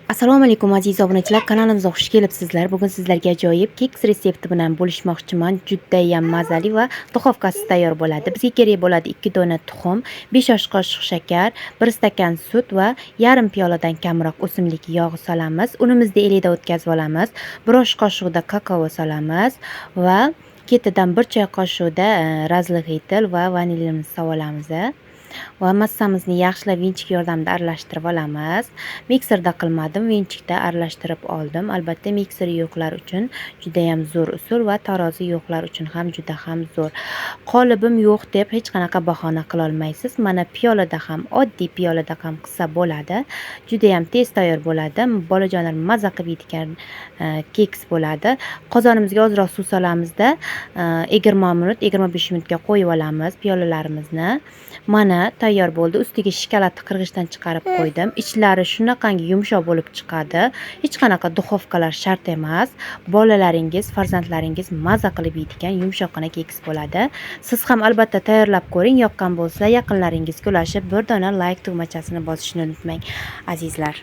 Assalomu alaykum aziz obunachilar, kanalimizga xush kelibsizlar. Bugun sizlarga ajoyib keks retsepti bilan bo'lishmoqchiman. Judayam mazali va duxovkasiz tayyor bo'ladi. Bizga kerak bo'ladi 2 dona tuxum, 5 osh qoshiq shakar, 1 stakan sut va yarim piyoladan kamroq o'simlik yog'i solamiz. Unimizni elakda o'tkazib olamiz. 1 osh qoshiqda kakao solamiz va ketidan 1 choy qoshiqda razlixitel va vanilyamizni solamiz. Va massamizni yaxshilab vinchik yordamida aralashtirib olamiz. Mikserda qilmadim, vinchikda aralashtirib oldim. Albatta mikser yo'qlar uchun juda ham zo'r usul va tarozi yo'qlar uchun ham juda ham zo'r. Qolibim yo'q deb hech qanaqa bahona qila olmaysiz. Mana piyolada ham, oddiy piyolada ham qilsa bo'ladi. Juda ham tez tayyor bo'ladi. Bolajonlar maza qilib yeydigan keks bo'ladi. Qozonimizga ozroq suv solamizda 20 minut, 25 minutga qo'yib olamiz piyolalarimizni. Mana tayyor bo'ldi. Ustiga shokoladni qirg'ichdan chiqarib qo'ydim. Ichlari shunaqangi yumshoq bo'lib chiqadi. Hech qanaqa duxovkalar shart emas. Bolalaringiz, farzandlaringiz maza qilib yeydigan yumshoqqina keks bo'ladi. Siz ham albatta tayyorlab ko'ring. Yoqqan bo'lsa, yaqinlaringizga ulashib, bir dona like tugmachasini bosishni unutmang, azizlar.